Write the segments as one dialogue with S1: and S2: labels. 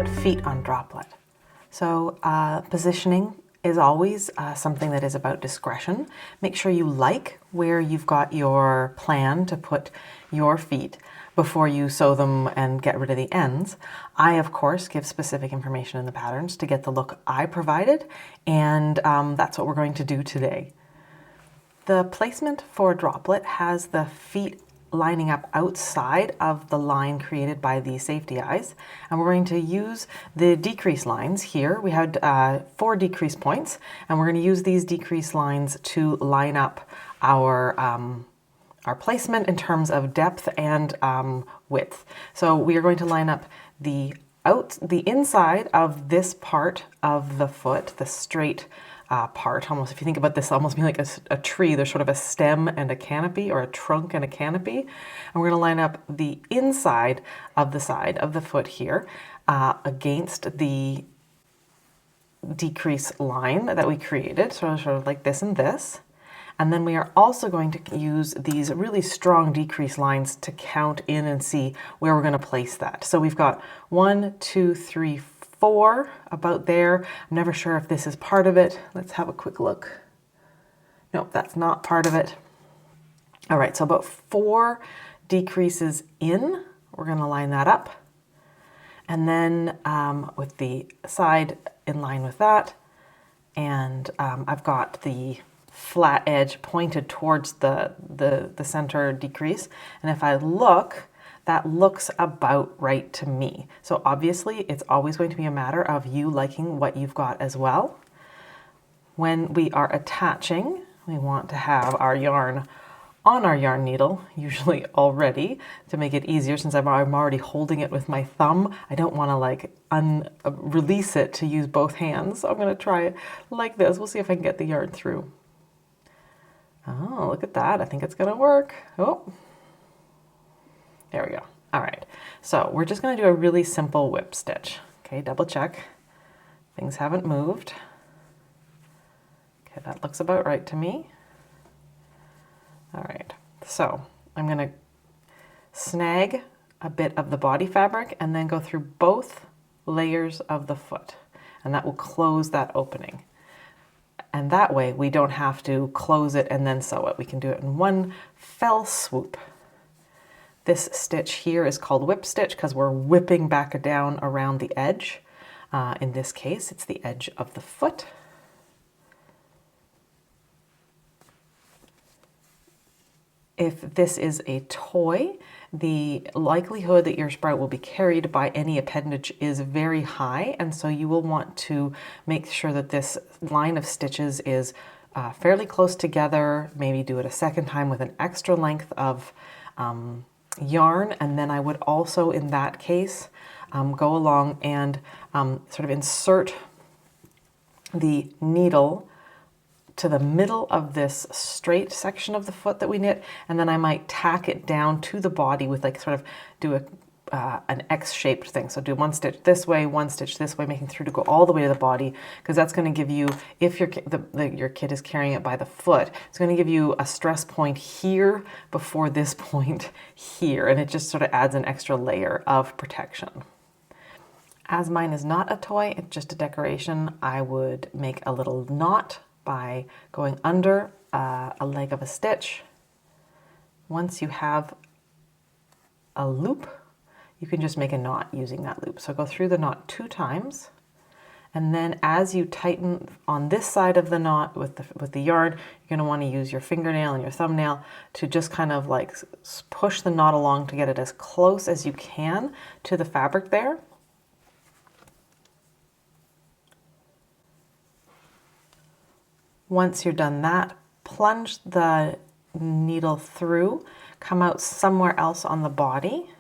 S1: feet on Droplet. So positioning is always something that is about discretion. Make sure you like where you've got your plan to put your feet before you sew them and get rid of the ends. I, of course, give specific information in the patterns to get the look I provided, and that's what we're going to do today. The placement for Droplet has the feet lining up outside of the line created by the safety eyes, and we're going to use the decrease lines here. We had 4 decrease points, and we're going to use these decrease lines to line up our placement in terms of depth and width. So we are going to line up the inside of this part of the foot, the straight part. Almost, if you think about this, almost being like a tree. There's sort of a stem and a canopy, or a trunk and a canopy. And we're going to line up the inside of the side of the foot here against the decrease line that we created, sort of like this and this. And then we are also going to use these really strong decrease lines to count in and see where we're going to place that. So we've got 1, 2, 3, 4 about there. I'm never sure if this is part of it. Let's have a quick look. Nope, that's not part of it. All right, so about 4 decreases in. We're going to line that up. And then with the side in line with that. And I've got the flat edge pointed towards the center decrease. And if I look, that looks about right to me. So obviously it's always going to be a matter of you liking what you've got as well. When we are attaching, we want to have our yarn on our yarn needle, usually already, to make it easier. Since I'm already holding it with my thumb, I don't want to like release it to use both hands. So I'm going to try it like this. We'll see if I can get the yarn through. Oh, look at that. I think it's going to work. Oh. There we go. All right, so we're just going to do a really simple whip stitch. Okay, double check. Things haven't moved. Okay, that looks about right to me. All right, so I'm going to snag a bit of the body fabric and then go through both layers of the foot, and that will close that opening. And that way we don't have to close it and then sew it. We can do it in one fell swoop. This stitch here is called whip stitch because we're whipping back down around the edge. In this case, it's the edge of the foot. If this is a toy, the likelihood that your sprout will be carried by any appendage is very high, and so you will want to make sure that this line of stitches is fairly close together. Maybe do it a second time with an extra length of yarn, and then I would also, in that case, go along and sort of insert the needle to the middle of this straight section of the foot that we knit, and then I might tack it down to the body with like sort of do an X-shaped thing. So do one stitch this way, one stitch this way, making through to go all the way to the body, because that's going to give you, if your kid is carrying it by the foot, it's going to give you a stress point here before this point here, and it just sort of adds an extra layer of protection. As mine is not a toy, it's just a decoration, I would make a little knot by going under a leg of a stitch. Once you have a loop, you can just make a knot using that loop. So go through the knot 2 times, and then as you tighten on this side of the knot with the yarn, you're going to want to use your fingernail and your thumbnail to just kind of like push the knot along to get it as close as you can to the fabric there. Once you're done that, plunge the needle through, come out somewhere else on the body,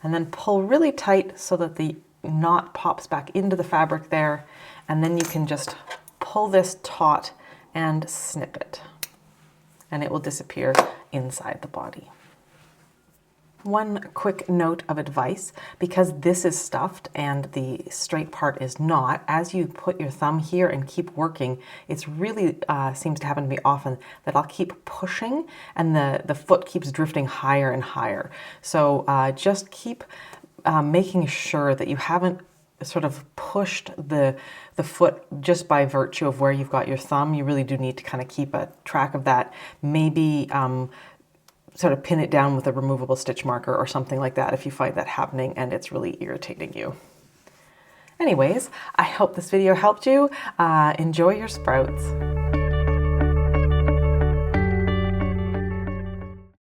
S1: and then pull really tight so that the knot pops back into the fabric there, and then you can just pull this taut and snip it, and it will disappear inside the body. One quick note of advice, because this is stuffed and the straight part is not, as you put your thumb here and keep working, it's really seems to happen to me often that I'll keep pushing and the foot keeps drifting higher and higher. So just keep making sure that you haven't sort of pushed the foot just by virtue of where you've got your thumb. You really do need to kind of keep a track of that. Maybe sort of pin it down with a removable stitch marker or something like that if you find that happening and it's really irritating you. Anyways, I hope this video helped you. Enjoy your sprouts.